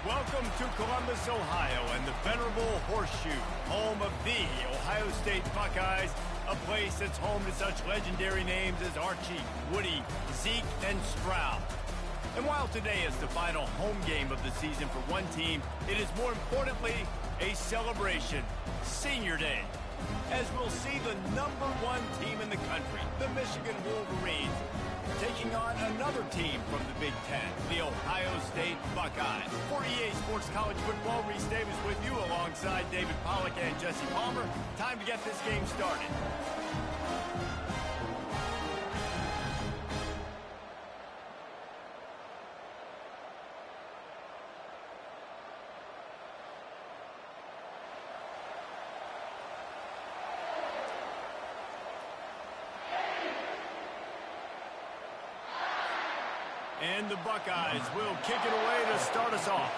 Welcome to Columbus, Ohio, and the venerable Horseshoe, home of the Ohio State Buckeyes, a place that's home to such legendary names as Archie, Woody, Zeke, and Stroud. And while today is the final home game of the season for one team, it is more importantly a celebration, Senior Day, as we'll see the #1 team in the country, the Michigan Wolverines, taking on another team from the Big Ten, the Ohio State Buckeyes. For EA Sports College Football, Reese Davis with you alongside David Pollack and Jesse Palmer. Time to get this game started. And the Buckeyes will kick it away to start us off.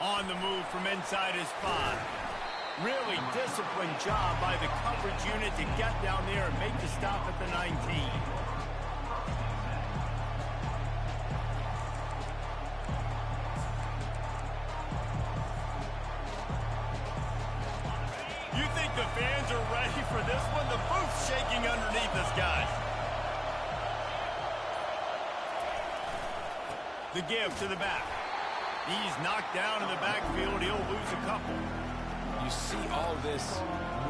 On the move from inside his 5. Really disciplined job by the coverage unit to get down there and make the stop at the 19. You think the fans are ready for this one? The booth's shaking underneath us, guys. The give to the back. He's knocked down in the backfield. He'll lose a couple. You see all this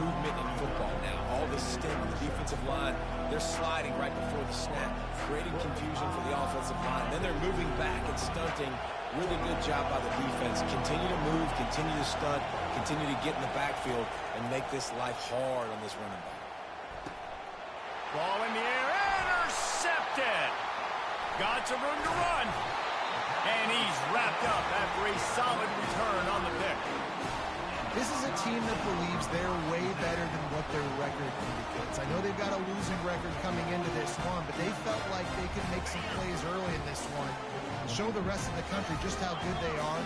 movement in football now. All the stem on the defensive line. They're sliding right before the snap, creating confusion for the offensive line. Then they're moving back and stunting. Really good job by the defense. Continue to move, continue to stunt, continue to get in the backfield, and make this life hard on this running back. Ball in the air, intercepted. Got some room to run. And he's wrapped up after a solid return on the pick. This is a team that believes they're way better than what their record indicates. I know they've got a losing record coming into this one, but they felt like they could make some plays early in this one. Show the rest of the country just how good they are.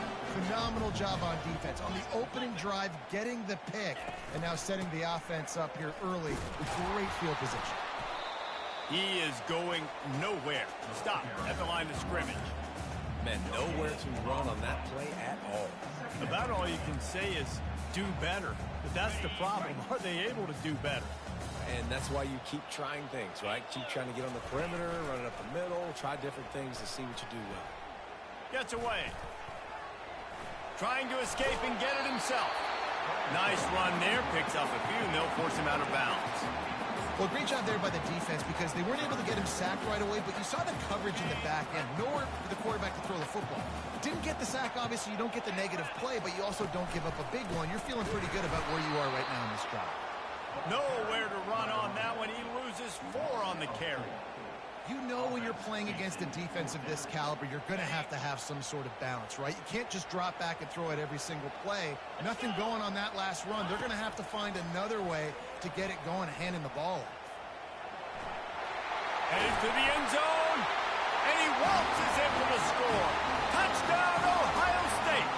Phenomenal job on defense. On the opening drive, getting the pick, and now setting the offense up here early with great field position. He is going nowhere. Stop at the line of scrimmage. Man, nowhere to run on that play at all. About all you can say is do better. But that's the problem. Are they able to do better? And that's why you keep trying things, right? Keep trying to get on the perimeter, run it up the middle, try different things to see what you do well. Gets away. Trying to escape and get it himself. Nice run there. Picks up a few, and they'll force him out of bounds. Well, great job there by the defense because they weren't able to get him sacked right away, but you saw the coverage in the back end. Nowhere for the quarterback to throw the football. Didn't get the sack, obviously. You don't get the negative play, but you also don't give up a big one. You're feeling pretty good about where you are right now in this drive. Nowhere to run on that one. He loses 4 on the carry. You know when you're playing against a defense of this caliber, you're going to have some sort of balance, right? You can't just drop back and throw it every single play. Nothing going on that last run. They're going to have to find another way to get it going and handing the ball off. Headed to the end zone, and he waltzes in for the score. Touchdown, Ohio State.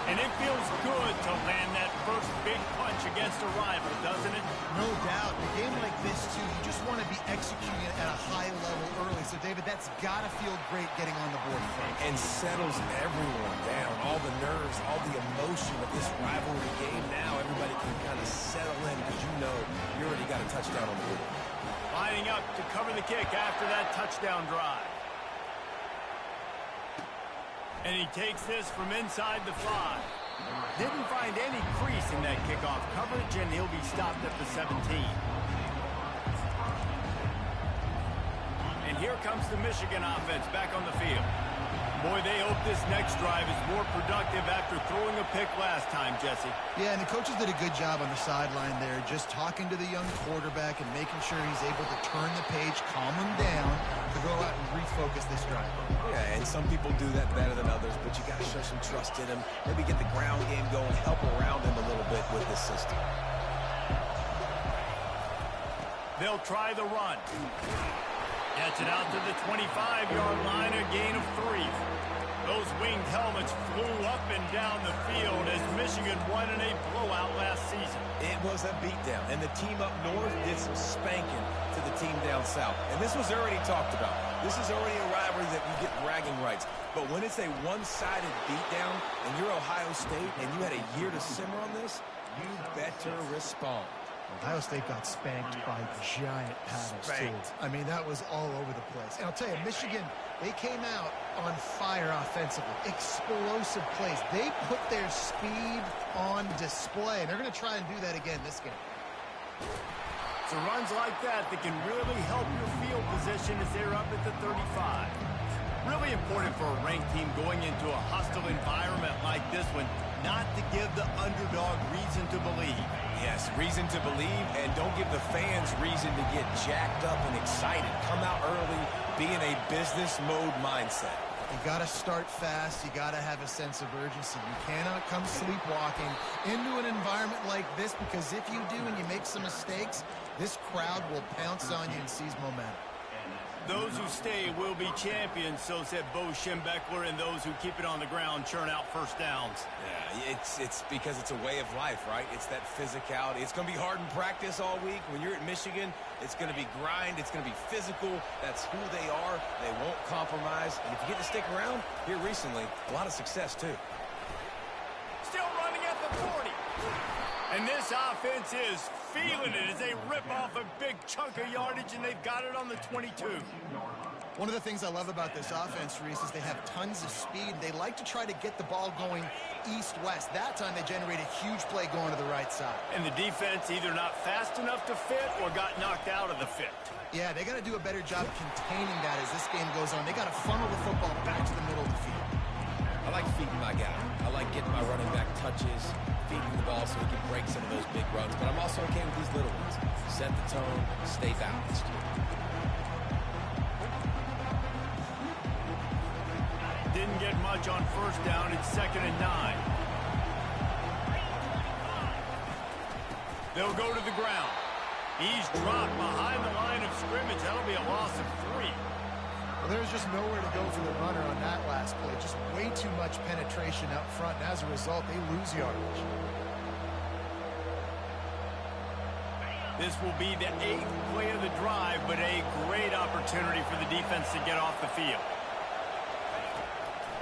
And it feels good to land that first big punch against a rival, doesn't it? No doubt. In a game like this, too, you just want to be executing at a high level early. So, David, that's got to feel great getting on the board first. And settles everyone down. All the nerves, all the emotion of this rivalry game now. Everybody can kind of settle in because you know you already got a touchdown on the board. Lining up to cover the kick after that touchdown drive. And he takes this from inside the 5. Didn't find any crease in that kickoff coverage, and he'll be stopped at the 17. And here comes the Michigan offense back on the field. Boy, they hope this next drive is more productive after throwing a pick last time, Jesse. Yeah, and the coaches did a good job on the sideline there, just talking to the young quarterback and making sure he's able to turn the page, calm him down, to go out and refocus this drive. Yeah, and some people do that better than others, but you got to show some trust in him. Maybe get the ground game going, help around him a little bit with this system. They'll try the run. Gets it out to the 25-yard line, a gain of 3. Those wings helmets flew up and down the field as Michigan won in a blowout last season. It was a beatdown, and the team up north did some spanking to the team down south. And this was already talked about. This is already a rivalry that you get bragging rights. But when it's a one-sided beatdown and you're Ohio State and you had a year to simmer on this, you better respond. Ohio State got spanked by giant paddles, too. I mean, that was all over the place. And I'll tell you, Michigan, they came out on fire offensively. Explosive plays. They put their speed on display, and they're going to try and do that again this game. So runs like that can really help your field position as they're up at the 35. Really important for a ranked team going into a hostile environment like this one, not to give the underdog reason to believe. Yes, reason to believe, and don't give the fans reason to get jacked up and excited. Come out early, be in a business mode mindset. You got to start fast. You got to have a sense of urgency. You cannot come sleepwalking into an environment like this, because if you do and you make some mistakes, this crowd will pounce on you and seize momentum. Those who stay will be champions, so said Bo Schembechler, and those who keep it on the ground churn out first downs. Yeah, it's because it's a way of life, right? It's that physicality. It's going to be hard in practice all week. When you're at Michigan, it's going to be grind. It's going to be physical. That's who they are. They won't compromise. And if you get to stick around here recently, a lot of success, too. Still running at the 40. And this offense is feeling it as they rip off a big chunk of yardage, and they've got it on the 22. One of the things I love about this offense, Reese, is they have tons of speed. They like to try to get the ball going east-west. That time they generate a huge play going to the right side. And the defense either not fast enough to fit or got knocked out of the fit. Yeah, they got to do a better job containing that as this game goes on. They got to funnel the football back to the middle of the field. I like feeding my guy. I like getting my running back touches, feeding the ball so he can break some of those big runs. But I'm also okay with these little ones. Set the tone, stay balanced. Didn't get much on first down. It's 2nd and 9. They'll go to the ground. He's dropped behind the line of scrimmage. That'll be a loss of 3. Well, there's just nowhere to go for the runner on that last play. Just way too much penetration up front, and as a result, they lose yardage. This will be the 8th play of the drive, but a great opportunity for the defense to get off the field.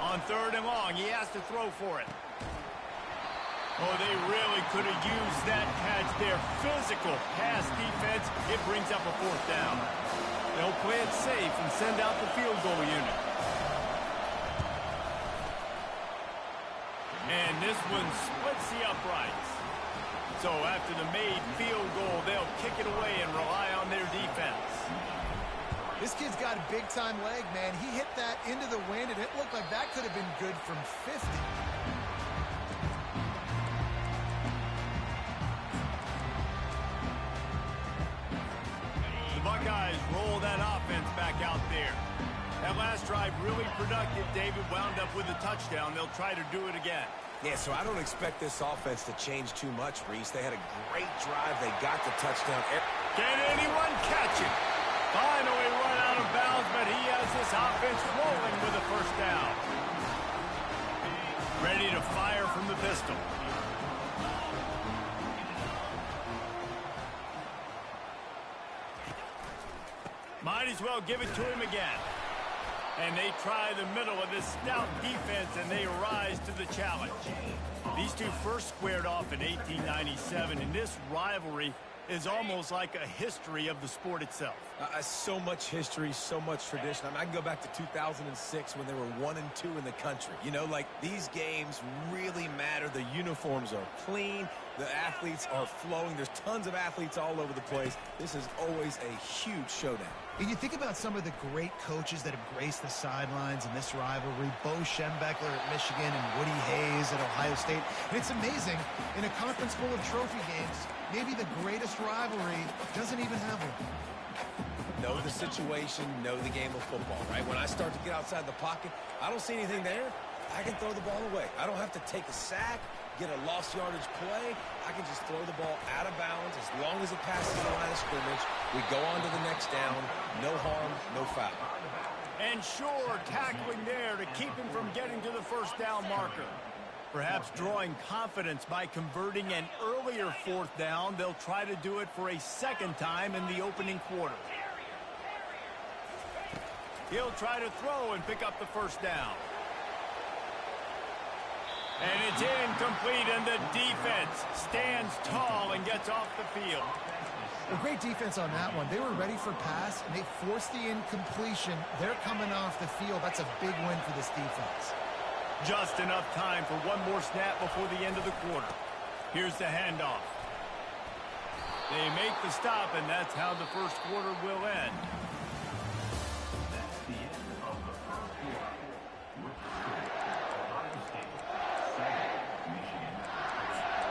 On 3rd and long, he has to throw for it. Oh, they really could have used that catch there. Physical pass defense. It brings up a 4th down. They'll play it safe and send out the field goal unit. And this one splits the uprights. So after the made field goal, they'll kick it away and rely on their defense. This kid's got a big-time leg, man. He hit that into the wind, and it looked like that could have been good from 50. The Buckeyes roll that offense back out there. That last drive really productive. David wound up with a touchdown. They'll try to do it again. Yeah, so I don't expect this offense to change too much, Reese. They had a great drive. They got the touchdown. Can anyone catch it? Finally run out of bounds, but he has this offense rolling with a 1st down. Ready to fire from the pistol. Might as well give it to him again. And they try the middle of this stout defense, and they rise to the challenge. These two first squared off in 1897, and this rivalry is almost like a history of the sport itself. So much history, so much tradition. I mean, I can go back to 2006 when they were 1-2 in the country. You know, like, these games really matter. The uniforms are clean. The athletes are flowing. There's tons of athletes all over the place. This is always a huge showdown. And you think about some of the great coaches that have graced the sidelines in this rivalry. Bo Schembechler at Michigan and Woody Hayes at Ohio State. And it's amazing, in a conference full of trophy games, maybe the greatest rivalry doesn't even have one. Know the situation, know the game of football, right? When I start to get outside the pocket, I don't see anything there, I can throw the ball away. I don't have to take a sack, get a lost yardage play. I can just throw the ball out of bounds as long as it passes the line of scrimmage. We go on to the next down. No harm, no foul. And sure, tackling there to keep him from getting to the first down marker. Perhaps drawing confidence by converting an earlier fourth down, they'll try to do it for a second time in the opening quarter. He'll try to throw and pick up the first down. And it's incomplete, and the defense stands tall and gets off the field. Well, great defense on that one. They were ready for pass, and they forced the incompletion. They're coming off the field. That's a big win for this defense. Just enough time for one more snap before the end of the quarter. Here's the handoff. They make the stop, and that's how the first quarter will end. That's the end of the first quarter. With the score, Ohio State 7, Michigan 3.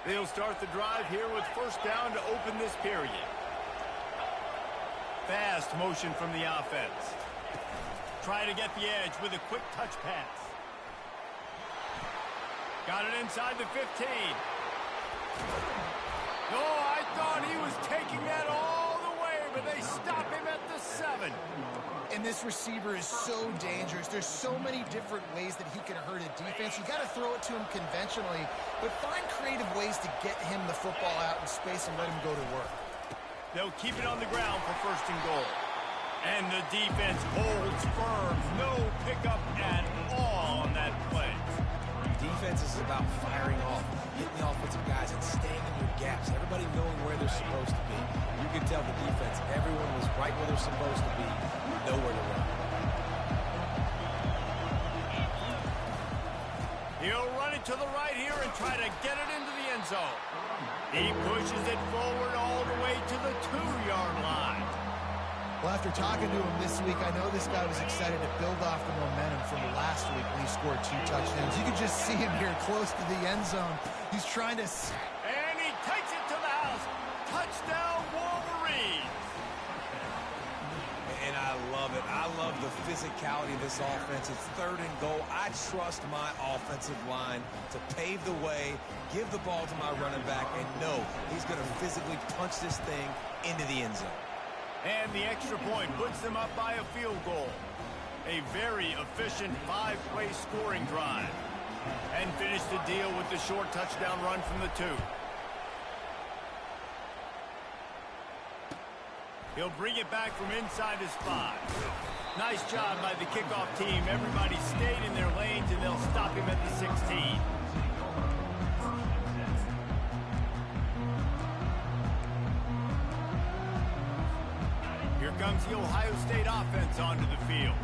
They'll start the drive here with first down to open this period. Fast motion from the offense. Try to get the edge with a quick touch pass. Got it inside the 15. Oh, I thought he was taking that all the way, but they stop him at the 7. And this receiver is so dangerous. There's so many different ways that he can hurt a defense. You got to throw it to him conventionally, but find creative ways to get him the football out in space and let him go to work. They'll keep it on the ground for first and goal. And the defense holds firm. No pickup at all on that play. Defense is about firing off, hitting the offensive guys, and staying in your gaps. Everybody knowing where they're supposed to be. You can tell the defense, everyone was right where they're supposed to be. Nowhere to run. He'll run it to the right here and try to get it into the end zone. He pushes it forward all the way to the 2-yard line. Well, after talking to him this week, I know this guy was excited to build off the momentum from last week when he scored 2 touchdowns. You can just see him here close to the end zone. He's trying to... And he takes it to the house. Touchdown, Wolverines. And I love it. I love the physicality of this offense. It's third and goal. I trust my offensive line to pave the way, give the ball to my running back, and know he's going to physically punch this thing into the end zone. And the extra point puts them up by a field goal. A very efficient 5-play scoring drive. And finish the deal with the short touchdown run from the 2. He'll bring it back from inside his 5. Nice job by the kickoff team. Everybody stayed in their lanes, and they'll stop him at the 16. Here comes the Ohio State offense onto the field.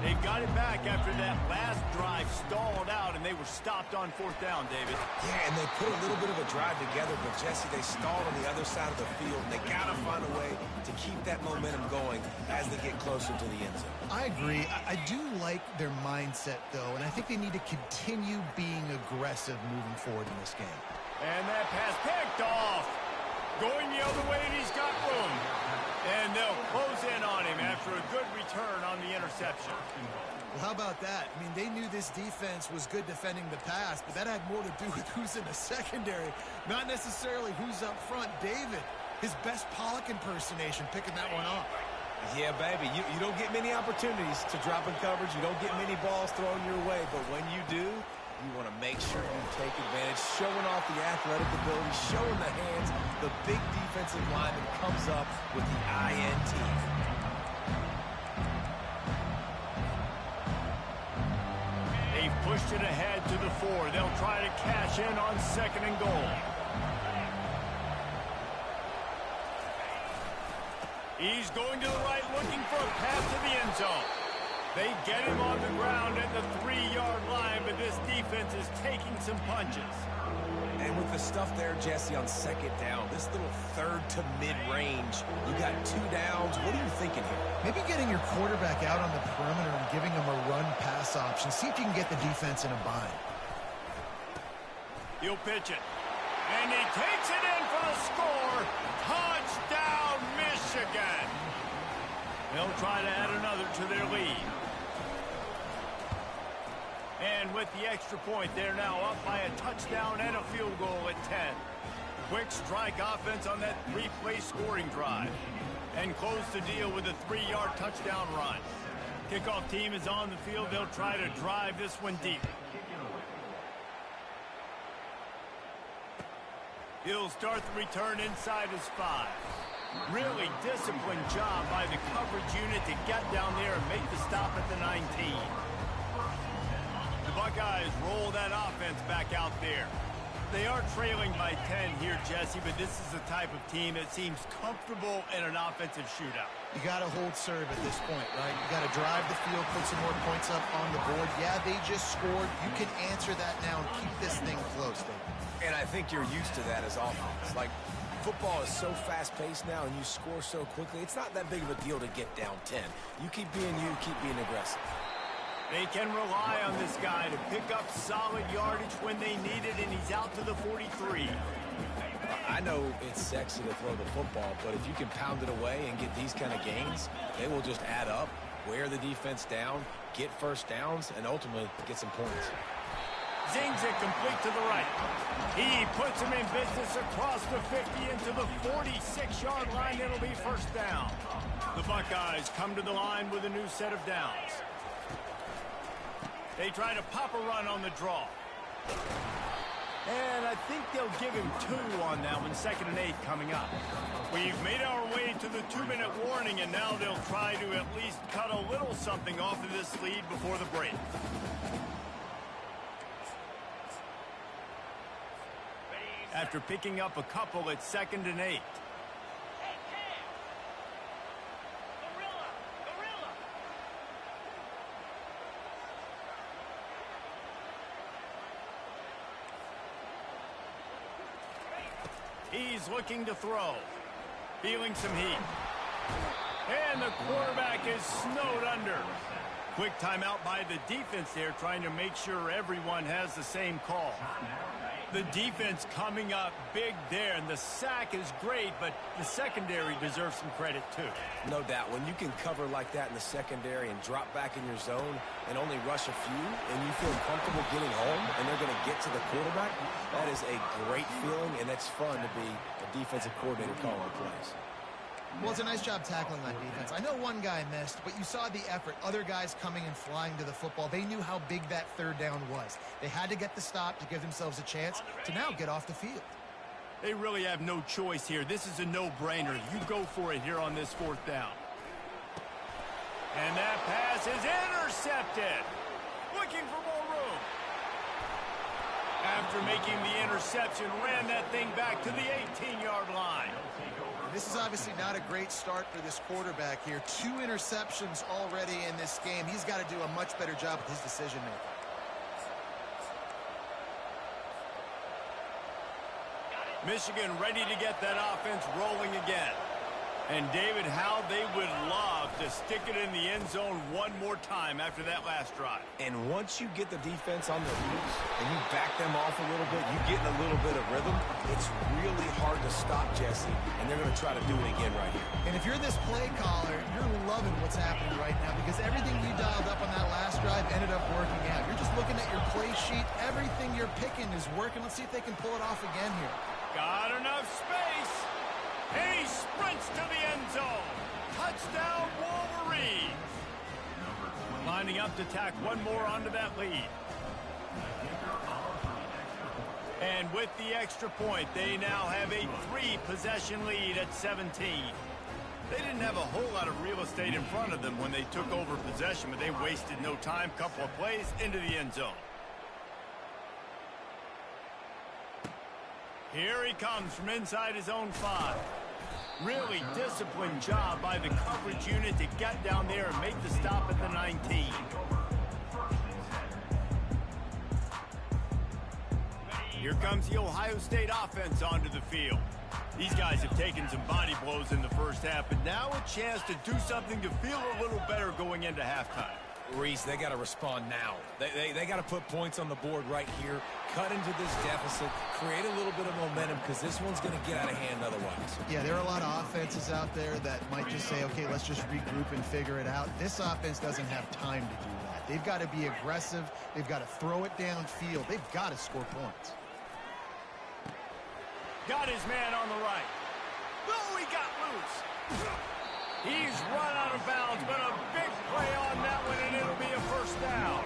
They've got it back after that last drive stalled out, and they were stopped on fourth down, David. Yeah, and they put a little bit of a drive together, but, Jesse, they stalled on the other side of the field, and they got to find a way to keep that momentum going as they get closer to the end zone. I agree. I do like their mindset, though, and I think they need to continue being aggressive moving forward in this game. And that pass picked off. Going the other way, and he's got room. And they'll close in on him after a good return on the interception. Well, how about that? I mean, they knew this defense was good defending the pass, but that had more to do with who's in the secondary, not necessarily who's up front. David, his best Pollock impersonation, picking that one off. Yeah, baby, you don't get many opportunities to drop in coverage. You don't get many balls thrown your way, but when you do, you want to make sure you take advantage, showing off the athletic ability, showing the hands, the big defensive line that comes up with the INT. They've pushed it ahead to the 4. They'll try to cash in on second and goal. He's going to the right, looking for a pass to the end zone. They get him on the ground at the 3-yard line, but this defense is taking some punches. And with the stuff there, Jesse, on second down, this little third to mid-range, you got 2 downs. What are you thinking here? Maybe getting your quarterback out on the perimeter and giving him a run-pass option. See if you can get the defense in a bind. He'll pitch it. And he takes it in for the score. Touchdown, Michigan. They'll try to add another to their lead. And with the extra point, they're now up by a touchdown and a field goal at 10. Quick strike offense on that three-play scoring drive. And close the deal with a 3-yard touchdown run. Kickoff team is on the field. They'll try to drive this one deep. He'll start the return inside his 5. Really disciplined job by the coverage unit to get down there and make the stop at the 19. The Buckeyes roll that offense back out there. They are trailing by 10 here, Jesse, but this is the type of team that seems comfortable in an offensive shootout. You got to hold serve at this point, right? You got to drive the field, put some more points up on the board. Yeah, they just scored. You can answer that now and keep this thing close, Dave. And I think you're used to that as offense. Like, football is so fast-paced now and you score so quickly, it's not that big of a deal to get down 10. You keep being you, keep being aggressive. They can rely on this guy to pick up solid yardage when they need it, and he's out to the 43. I know it's sexy to throw the football, but if you can pound it away and get these kind of gains, they will just add up, wear the defense down, get first downs, and ultimately get some points. Zings it complete to the right. He puts him in business across the 50 into the 46-yard line. It'll be first down. The Buckeyes come to the line with a new set of downs. They try to pop a run on the draw. And I think they'll give him 2 on that one, 2nd and 8 coming up. We've made our way to the 2-minute warning, and now they'll try to at least cut a little something off of this lead before the break. After picking up a couple, it's 2nd and 8. He's looking to throw. Feeling some heat. And the quarterback is snowed under. Quick timeout by the defense there, trying to make sure everyone has the same call. The defense coming up big there, and the sack is great, but the secondary deserves some credit too. No doubt. When you can cover like that in the secondary and drop back in your zone and only rush a few, and you feel comfortable getting home, and they're going to get to the quarterback, that is a great feeling, and it's fun to be a defensive coordinator calling the plays. Well, it's a nice job tackling that defense. I know one guy missed, but you saw the effort. Other guys coming and flying to the football. They knew how big that 3rd down was. They had to get the stop to give themselves a chance to now get off the field. They really have no choice here. This is a no-brainer. You go for it here on this 4th down. And that pass is intercepted. Looking for more room. After making the interception, ran that thing back to the 18-yard line. This is obviously not a great start for this quarterback here. 2 interceptions already in this game. He's got to do a much better job with his decision-making. Michigan ready to get that offense rolling again. And, David, how they would love to stick it in the end zone one more time after that last drive. And once you get the defense on their heels and you back them off a little bit, you get in a little bit of rhythm, it's really hard to stop Jesse, and they're going to try to do it again right here. And if you're this play caller, you're loving what's happening right now because everything you dialed up on that last drive ended up working out. You're just looking at your play sheet. Everything you're picking is working. Let's see if they can pull it off again here. Got enough space. And he sprints to the end zone. Touchdown, Wolverines. Lining up to tack one more onto that lead. And with the extra point, they now have a 3-possession lead at 17. They didn't have a whole lot of real estate in front of them when they took over possession, but they wasted no time. Couple of plays into the end zone. Here he comes from inside his own 5. Really disciplined job by the coverage unit to get down there and make the stop at the 19. Here comes the Ohio State offense onto the field. These guys have taken some body blows in the first half, but now a chance to do something to feel a little better going into halftime. Reese, they got to respond now. They got to put points on the board right here, cut into this deficit, create a little bit of momentum because this one's going to get out of hand otherwise. Yeah, there are a lot of offenses out there that might just say, okay, let's just regroup and figure it out. This offense doesn't have time to do that. They've got to be aggressive. They've got to throw it downfield. They've got to score points. Got his man on the right. Oh, he got loose. He's run out of bounds, but a big play on that one, and it'll be a first down.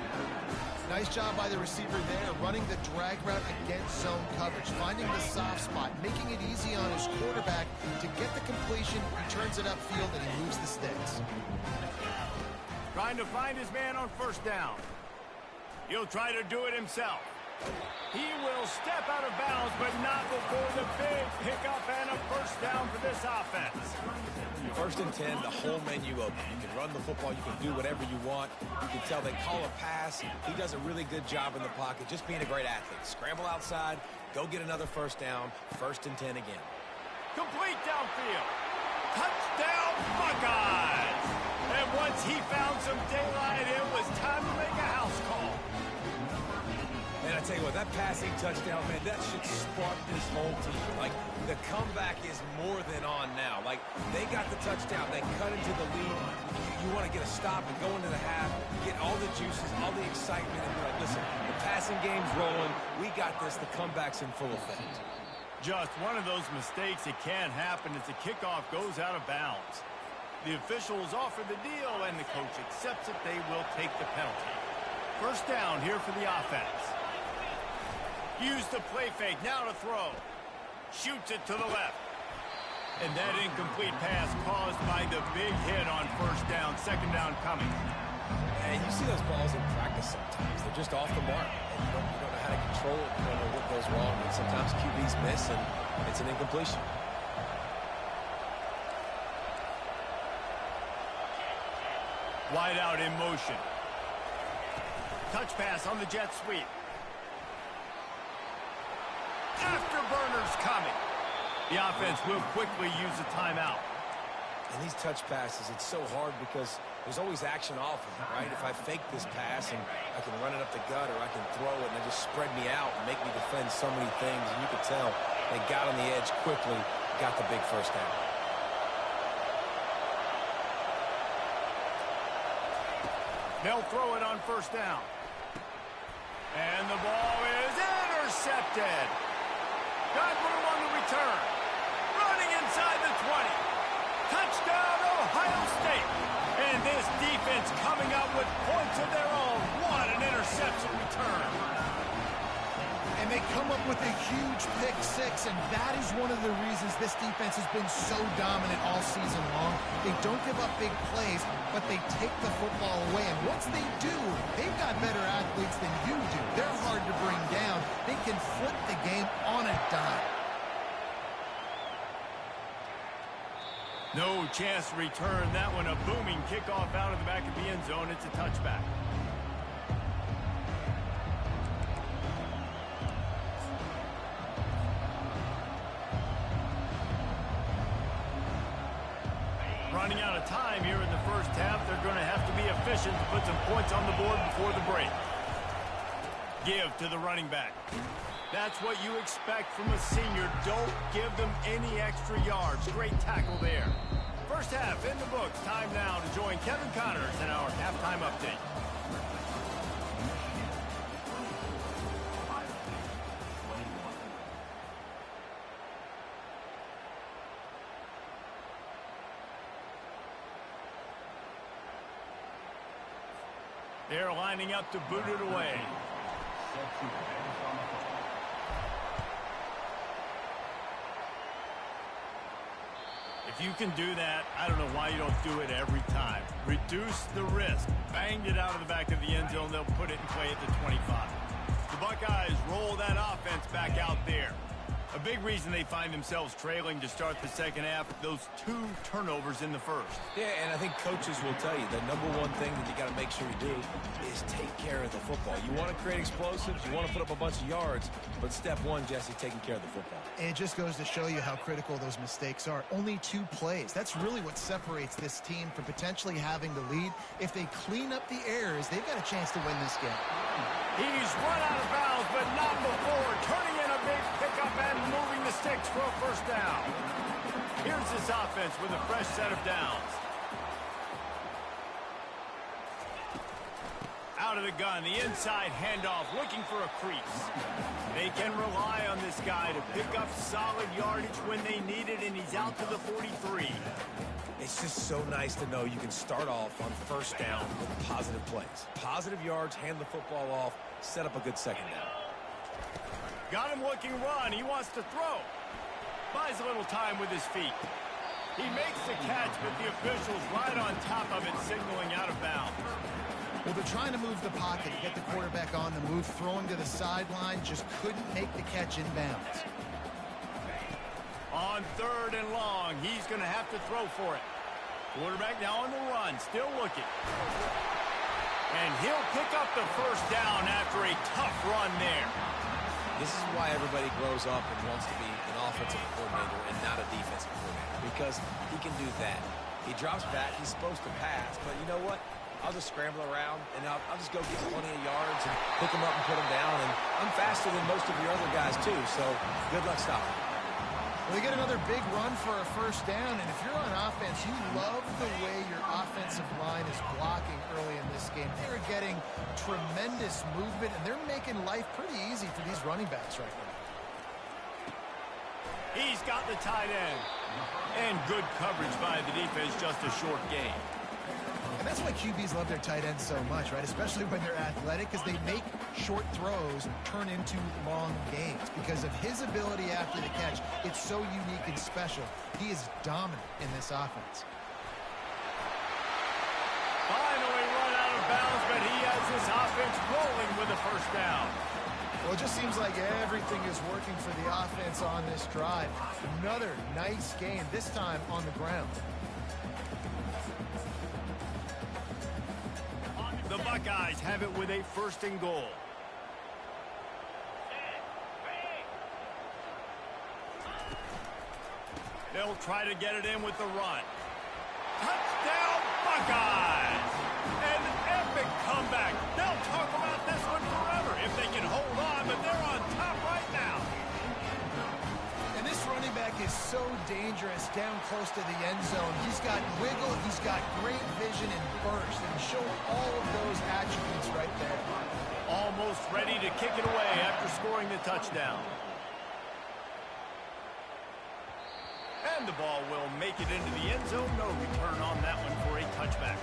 Nice job by the receiver there, running the drag route against zone coverage, finding the soft spot, making it easy on his quarterback to get the completion. He turns it upfield, and he moves the sticks. Trying to find his man on first down. He'll try to do it himself. He will step out of bounds, but not before the big pickup and a first down for this offense. First and 10, the whole menu open. You can run the football. You can do whatever you want. You can tell they call a pass. He does a really good job in the pocket, just being a great athlete. Scramble outside, go get another first down, first and 10 again. Complete downfield. Touchdown, Buckeyes! And once he found some daylight, it was time to make a house call. And I tell you what, that passing touchdown, man, that should spark this whole team. Like, the comeback is more than on now. Like, they got the touchdown. They cut into the lead. You want to get a stop and go into the half, get all the juices, all the excitement, and be like, listen, the passing game's rolling. We got this. The comeback's in full effect. Just one of those mistakes that can happen as the kickoff goes out of bounds. The officials offer the deal, and the coach accepts it. They will take the penalty. First down here for the offense. Use the play fake, now to throw. Shoots it to the left. And that incomplete pass caused by the big hit on first down. Second down coming. And you see those balls in practice sometimes. They're just off the mark. And you don't know how to control it. You don't know what goes wrong. And sometimes QBs miss, and it's an incompletion. Wide out in motion. Touch pass on the jet sweep. Afterburners coming. The offense will quickly use a timeout. And these touch passes, it's so hard because there's always action off of it, right? If I fake this pass and I can run it up the gut, or I can throw it and they just spread me out and make me defend so many things. And you could tell they got on the edge quickly, got the big first down. They'll throw it on first down. And the ball is intercepted. Godwin on the return. Running inside the 20. Touchdown, Ohio State. And this defense coming up with points of their own. What an interception return. And they come up with a huge pick six, and that is one of the reasons this defense has been so dominant all season long. They don't give up big plays, but they take the football away. And once they do, they've got better athletes than you do. They're hard to bring down. They can flip the game on a dime. No chance to return that one. A booming kickoff out of the back of the end zone. It's a touchback. Running out of time here in the first half. They're going to have to be efficient to put some points on the board before the break. Give to the running back. That's what you expect from a senior. Don't give them any extra yards. Great tackle there. First half in the books. Time now to join Kevin Connors in our halftime update. They're lining up to boot it away. If you can do that, I don't know why you don't do it every time. Reduce the risk. Banged it out of the back of the end zone. They'll put it in play at the 25. The Buckeyes roll that offense back out there. A big reason they find themselves trailing to start the second half, those 2 turnovers in the first. Yeah, and I think coaches will tell you the number one thing that you got to make sure you do is take care of the football. You want to create explosives, you want to put up a bunch of yards, but step one, Jesse, taking care of the football. And it just goes to show you how critical those mistakes are. Only 2 plays. That's really what separates this team from potentially having the lead. If they clean up the errors, they've got a chance to win this game. He's run out of bounds, but not before. Turning in a big pickup and moving the sticks for a first down. Here's this offense with a fresh set of downs. out of the gun. The inside handoff, looking for a crease. They can rely on this guy to pick up solid yardage when they need it, and he's out to the 43. It's just so nice to know you can start off on first down with positive plays. Positive yards, hand the football off, set up a good second down. Got him looking run. He wants to throw. Buys a little time with his feet. He makes the catch, but the official's right on top of it, signaling out of bounds. Well, they're trying to move the pocket, get the quarterback on the move, throwing to the sideline, just couldn't make the catch inbounds. On 3rd and long, he's going to have to throw for it. Quarterback now on the run, still looking. And he'll pick up the first down after a tough run there. This is why everybody grows up and wants to be an offensive coordinator and not a defensive coordinator, because he can do that. He drops back, he's supposed to pass, but you know what? I'll just scramble around, and I'll just go get plenty of yards and pick them up and put them down, and I'm faster than most of your other guys, too, so good luck stopping. Well, they get another big run for a first down, and if you're on offense, you love the way your offensive line is blocking early in this game. They're getting tremendous movement, and they're making life pretty easy for these running backs right now. He's got the tight end. And good coverage by the defense, just a short gain. And that's why QBs love their tight ends so much, right? Especially when they're athletic, because they make short throws turn into long gains. Because of his ability after the catch, it's so unique and special. He is dominant in this offense. Finally run out of bounds, but he has this offense rolling with a first down. Well, it just seems like everything is working for the offense on this drive. Another nice gain, this time on the ground. The Buckeyes have it with a 1st and goal. They'll try to get it in with the run. Touchdown, Buckeyes! An epic comeback. They'll talk about this one forever if they can hold on, but they're on top right now. And this running back is so dangerous down close to the end zone. He's got wiggle, he's got great vision and burst, and he showed all of those attributes right there. Almost ready to kick it away after scoring the touchdown. And the ball will make it into the end zone. No return on that one for a touchback.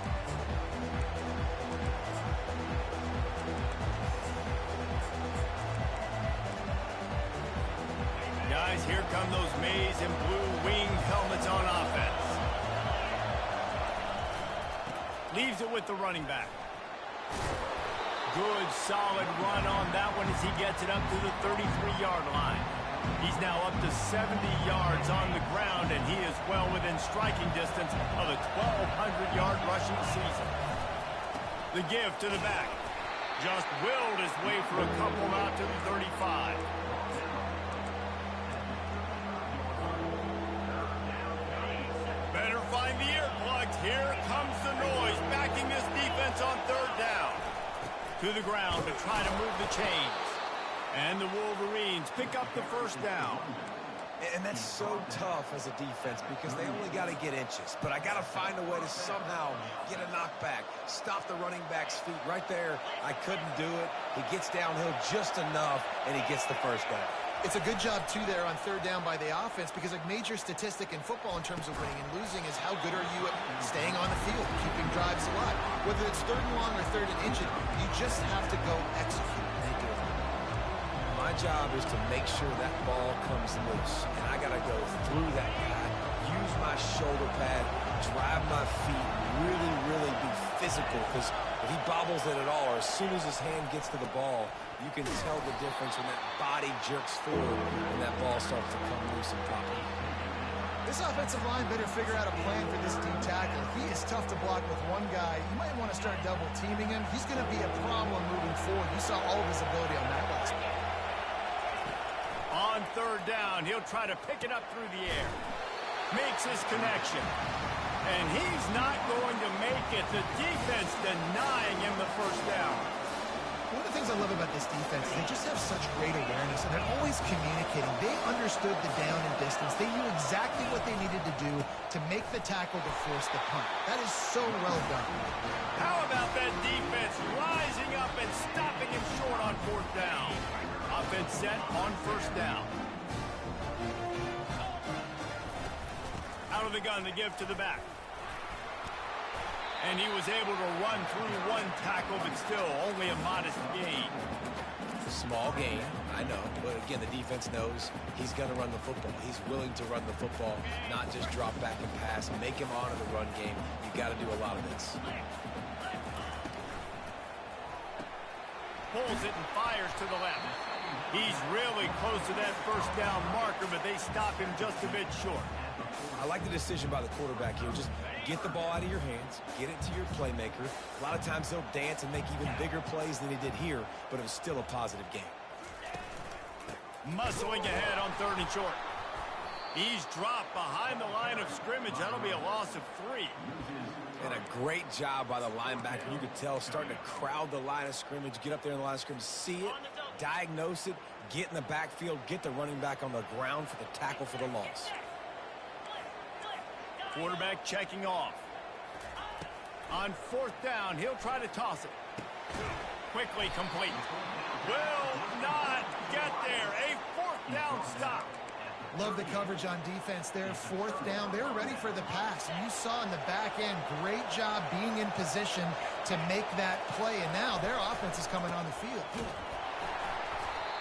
Guys, here come those maize and blue winged helmets on offense. Leaves it with the running back. Good, solid run on that one as he gets it up to the 33-yard line. He's now up to 70 yards on the ground, and he is well within striking distance of a 1,200-yard rushing season. The give to the back. Just willed his way for a couple out to the 35. Better find the earplugs. Here comes the noise, backing this defense on 3rd down. To the ground to try to move the chains. And the Wolverines pick up the first down. And that's so tough as a defense because they only got to get inches. But I got to find a way to somehow get a knockback, stop the running back's feet right there. I couldn't do it. He gets downhill just enough, and he gets the first down. It's a good job, too, there on 3rd down by the offense, because a major statistic in football in terms of winning and losing is how good are you at staying on the field, keeping drives alive. Whether it's 3rd and long or 3rd and inches, you just have to go execute. My job is to make sure that ball comes loose, and I got to go through that guy, use my shoulder pad, drive my feet, really be physical, because if he bobbles it at all, or as soon as his hand gets to the ball, you can tell the difference when that body jerks forward and that ball starts to come loose and pop. This offensive line better figure out a plan for this D tackle. He is tough to block with one guy. You might want to start double teaming him. He's going to be a problem moving forward. You saw all of his ability on that last one. On 3rd down, he'll try to pick it up through the air. Makes his connection. And he's not going to make it. The defense denying him the first down. One of the things I love about this defense is they just have such great awareness, and they're always communicating. They understood the down and distance. They knew exactly what they needed to do to make the tackle to force the punt. That is so well done. How about that defense rising up and stopping him short on 4th down? Offense set on 1st down. Out of the gun, the give to the back. And he was able to run through 1 tackle, but still only a modest gain. Small gain, I know. But again, the defense knows he's going to run the football. He's willing to run the football, not just drop back and pass. Make him honor the run game. You got to do a lot of this. Pulls it and fires to the left. He's really close to that 1st down marker, but they stop him just a bit short. I like the decision by the quarterback here. Just get the ball out of your hands, get it to your playmaker. A lot of times they'll dance and make even bigger plays than he did here, but it was still a positive game. Muscling ahead on 3rd and short. He's dropped behind the line of scrimmage. That'll be a loss of 3. And a great job by the linebacker. You could tell starting to crowd the line of scrimmage, get up there in the line of scrimmage, see it, diagnose it, get in the backfield, get the running back on the ground for the tackle for the loss. Quarterback checking off. On 4th down, he'll try to toss it. Quickly complete. Will not get there. A 4th down stop. Love the coverage on defense there. 4th down. They were ready for the pass. And you saw in the back end, great job being in position to make that play. And now their offense is coming on the field.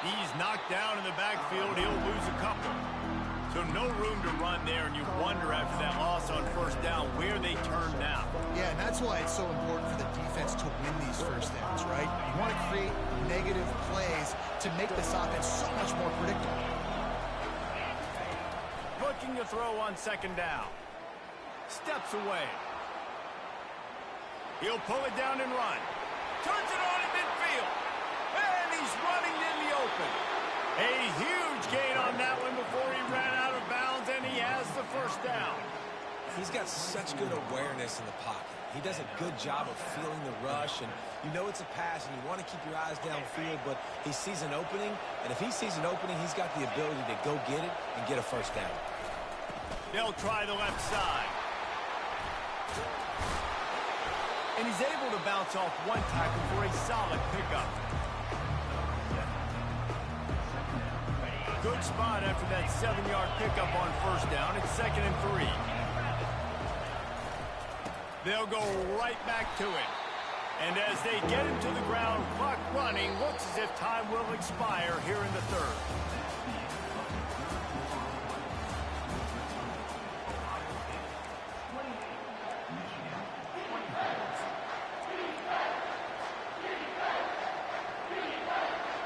He's knocked down in the backfield. He'll lose a couple. So no room to run there, and you wonder after that loss on 1st down where they turn now. Yeah, and that's why it's so important for the defense to win these 1st downs, right? You want to create negative plays to make this offense so much more predictable. Looking to throw on 2nd down. Steps away. He'll pull it down and run. Turns it on in midfield. And he's running in the open. A huge gain on that one before he ran out of bounds, and he has the 1st down. He's got such good awareness in the pocket. He does a good job of feeling the rush, and you know it's a pass, and you want to keep your eyes downfield, but he sees an opening, and if he sees an opening, he's got the ability to go get it and get a 1st down. They'll try the left side. And he's able to bounce off 1 tackle for a solid pickup. Good spot after that 7-yard pickup on 1st down. It's 2nd and 3. They'll go right back to it. And as they get him to the ground, clock running, looks as if time will expire here in the 3rd.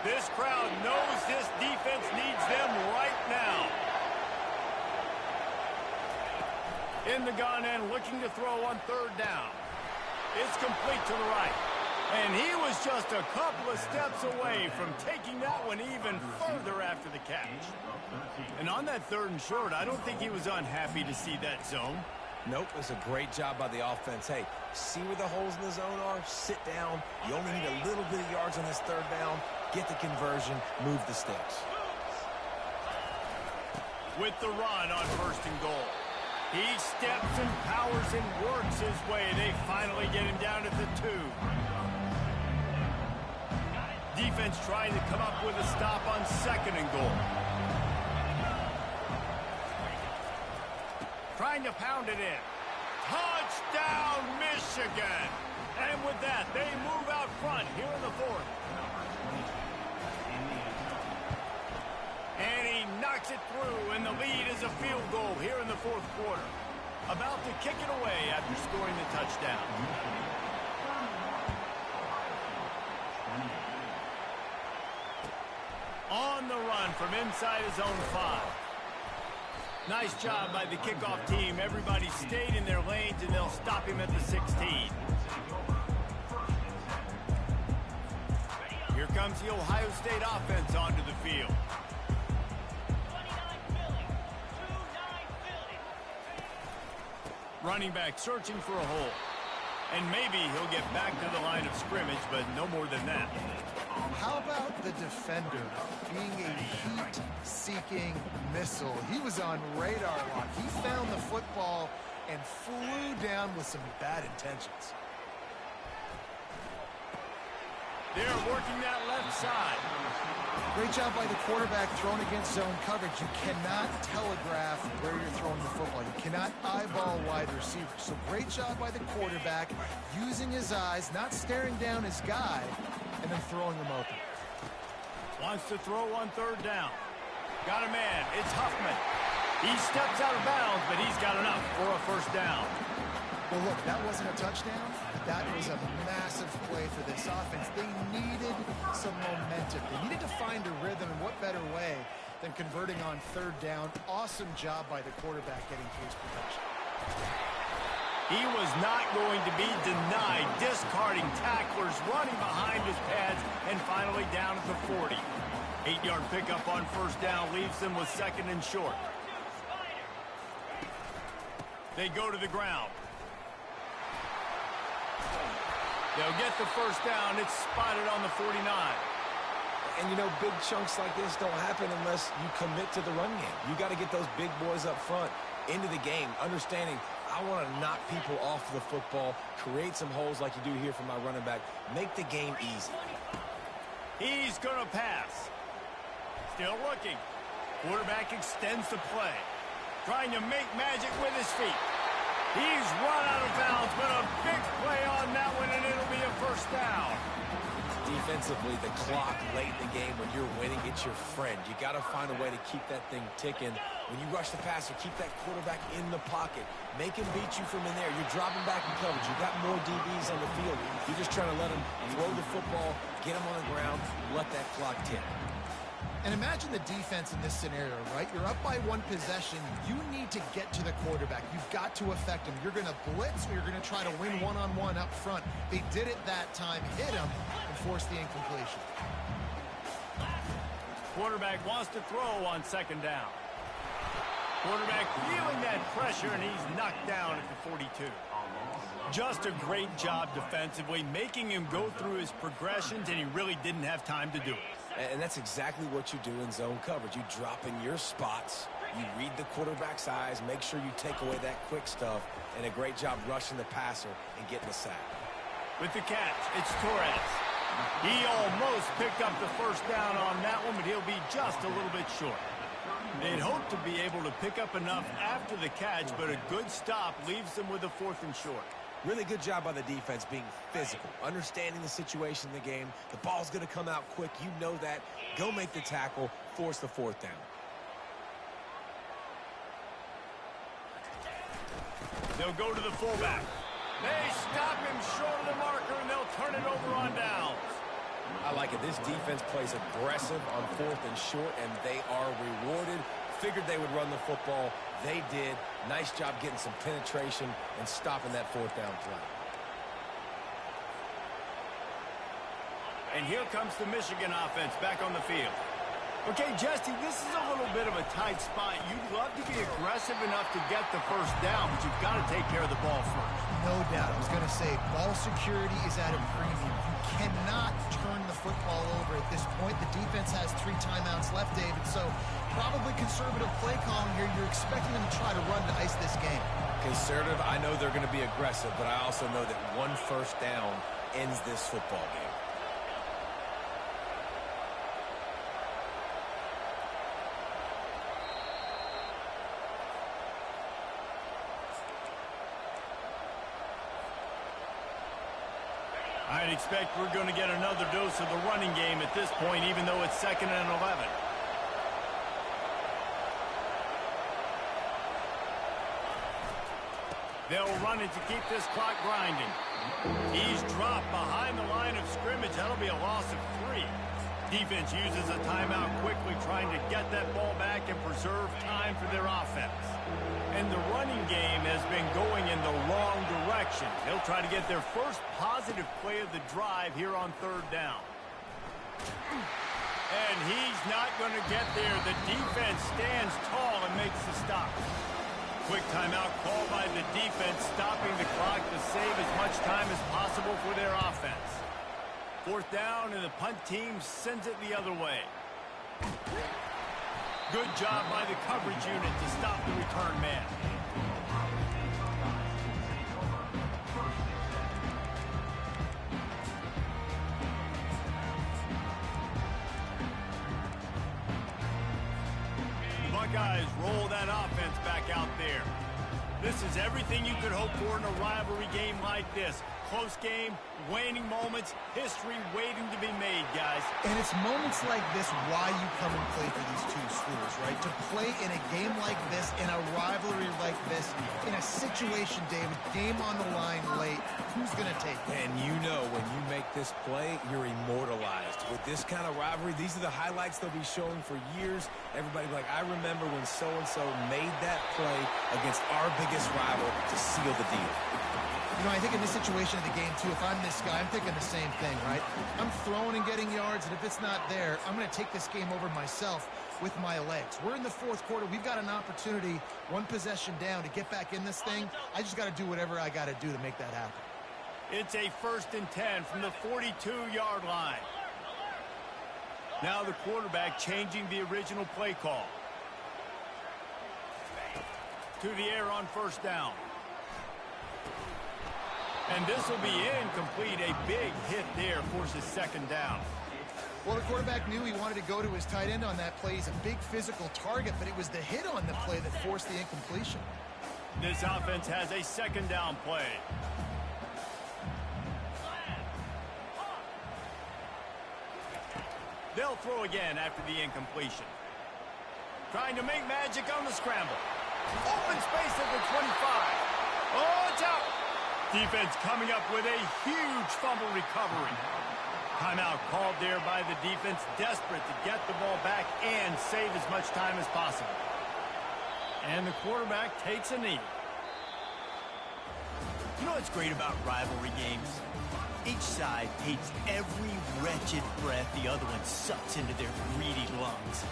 This crowd knows this defense needs them right now. In the gun and looking to throw on 3rd down. It's complete to the right. And he was just a couple of steps away from taking that one even further after the catch. And on that 3rd and short, I don't think he was unhappy to see that zone. Nope, it's a great job by the offense. Hey, see where the holes in the zone are? Sit down. You only need a little bit of yards on this 3rd down. Get the conversion, move the sticks. With the run on 1st and goal. He steps and powers and works his way. They finally get him down at the 2. Defense trying to come up with a stop on 2nd and goal. Trying to pound it in. Touchdown, Michigan! And with that, they move out front here in the 4th. And he knocks it through, and the lead is a field goal here in the 4th quarter. About to kick it away after scoring the touchdown. On the run from inside his own 5. Nice job by the kickoff team. Everybody stayed in their lanes, and they'll stop him at the 16. Here comes the Ohio State offense onto the field. Running back searching for a hole. And maybe he'll get back to the line of scrimmage, but no more than that. defender, being a heat-seeking missile. He was on radar lock. He found the football and flew down with some bad intentions. They're working that left side. Great job by the quarterback throwing against zone coverage. You cannot telegraph where you're throwing the football. You cannot eyeball wide receivers. So great job by the quarterback using his eyes, not staring down his guy, and then throwing him open. Wants to throw on third down. Got a man. It's Huffman. He steps out of bounds, but he's got enough for a first down. Well, look, that wasn't a touchdown. That was a massive play for this offense. They needed some momentum. They needed to find a rhythm, and what better way than converting on third down. Awesome job by the quarterback getting through his protection. He was not going to be denied, discarding tacklers, running behind his pads, and finally down at the 40. 8-yard pickup on first down leaves them with second and short. They go to the ground. They'll get the first down. It's spotted on the 49. And, you know, big chunks like this don't happen unless you commit to the run game. You got to get those big boys up front into the game, understanding I want to knock people off the football, create some holes like you do here for my running back, make the game easy. He's going to pass. Still looking. Quarterback extends the play. Trying to make magic with his feet. He's run out of bounds, but a big play on that one, and it'll be a first down. Defensively, the clock late in the game, when you're winning, it's your friend. You got to find a way to keep that thing ticking. When you rush the passer, keep that quarterback in the pocket. Make him beat you from in there. You're dropping back in coverage. You got more DBs on the field. You're just trying to let him throw the football, get him on the ground, let that clock tick. And imagine the defense in this scenario, right? You're up by one possession. You need to get to the quarterback. You've got to affect him. You're going to blitz or you're going to try to win one-on-one up front. They did it that time, hit him, and forced the incompletion. Quarterback wants to throw on second down. Quarterback feeling that pressure, and he's knocked down at the 42. Just a great job defensively, making him go through his progressions, and he really didn't have time to do it. And that's exactly what you do in zone coverage. You drop in your spots, you read the quarterback's eyes, make sure you take away that quick stuff, and a great job rushing the passer and getting the sack. With the catch, it's Torres. He almost picked up the first down on that one, but he'll be just a little bit short. They'd hoped to be able to pick up enough after the catch, but a good stop leaves them with a fourth and short. Really good job by the defense being physical, understanding the situation in the game. The ball's going to come out quick. You know that. Go make the tackle, force the fourth down. They'll go to the fullback. They stop him short of the marker, and they'll turn it over on downs. I like it. This defense plays aggressive on fourth and short, and they are rewarded. Figured they would run the football. They did. Nice job getting some penetration and stopping that fourth down play. And here comes the Michigan offense back on the field. Okay, Jesse, this is a little bit of a tight spot. You'd love to be aggressive enough to get the first down, but you've got to take care of the ball first. No doubt. I was going to say, ball security is at a premium. You cannot turn the football over at this point. The defense has 3 timeouts left, David, so probably conservative play calling here. You're expecting them to try to run to ice this game. Conservative, I know they're going to be aggressive, but I also know that one first down ends this football game. I'd expect we're going to get another dose of the running game at this point, even though it's 2nd and 11. They'll run it to keep this clock grinding. He's dropped behind the line of scrimmage. That'll be a loss of 3. Defense uses a timeout quickly, trying to get that ball back and preserve time for their offense. And the running game has been going in the wrong direction. They'll try to get their first positive play of the drive here on 3rd down. And he's not going to get there. The defense stands tall and makes the stop. Quick timeout call by the defense, stopping the clock to save as much time as possible for their offense. Fourth down, and the punt team sends it the other way. Good job by the coverage unit to stop the return man. The Buckeyes roll that offense back out there. This is everything you could hope for in a rivalry game like this. Close game, waning moments, history waiting to be made, guys. And it's moments like this why you come and play for these two schools, right? To play in a game like this, in a rivalry like this, in a situation, David, game on the line late, who's going to take it? And you know when you make this play, you're immortalized. With this kind of rivalry, these are the highlights they'll be showing for years. Everybody like, I remember when so-and-so made that play against our biggest rival to seal the deal. You know, I think in this situation of the game, too, if I'm this guy, I'm thinking the same thing, right? I'm throwing and getting yards, and if it's not there, I'm going to take this game over myself with my legs. We're in the fourth quarter. We've got an opportunity, one possession down, to get back in this thing. I just got to do whatever I got to do to make that happen. It's a 1st and 10 from the 42-yard line. Now the quarterback changing the original play call. To the air on 1st down. And this will be incomplete. A big hit there forces 2nd down. Well, the quarterback knew he wanted to go to his tight end on that play. He's a big physical target, but it was the hit on the play that forced the incompletion. This offense has a 2nd down play. They'll throw again after the incompletion. Trying to make magic on the scramble. Open space at the 25. Oh, it's out. Defense coming up with a huge fumble recovery. Timeout called there by the defense, desperate to get the ball back and save as much time as possible. And the quarterback takes a knee. You know what's great about rivalry games? Each side hates every wretched breath the other one sucks into their greedy lungs.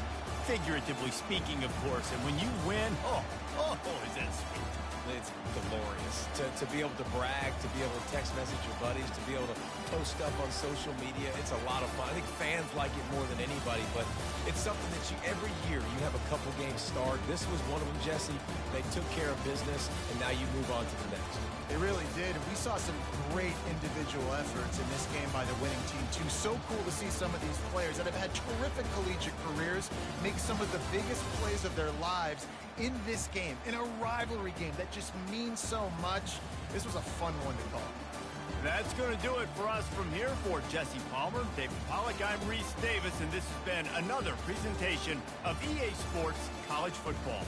Figuratively speaking, of course, and when you win, oh, is that sweet. It's glorious to be able to brag, to be able to text message your buddies, to be able to post stuff on social media. It's a lot of fun. I think fans like it more than anybody, but it's something that every year you have a couple games start. This was one of them, Jesse. They took care of business, and now you move on to the next. They really did. We saw some great individual efforts in this game by the winning team, too. So cool to see some of these players that have had terrific collegiate careers make some of the biggest plays of their lives in this game, in a rivalry game that just means so much. This was a fun one to call. That's going to do it for us from here. For Jesse Palmer, David Pollack, I'm Reese Davis, and this has been another presentation of EA Sports College Football.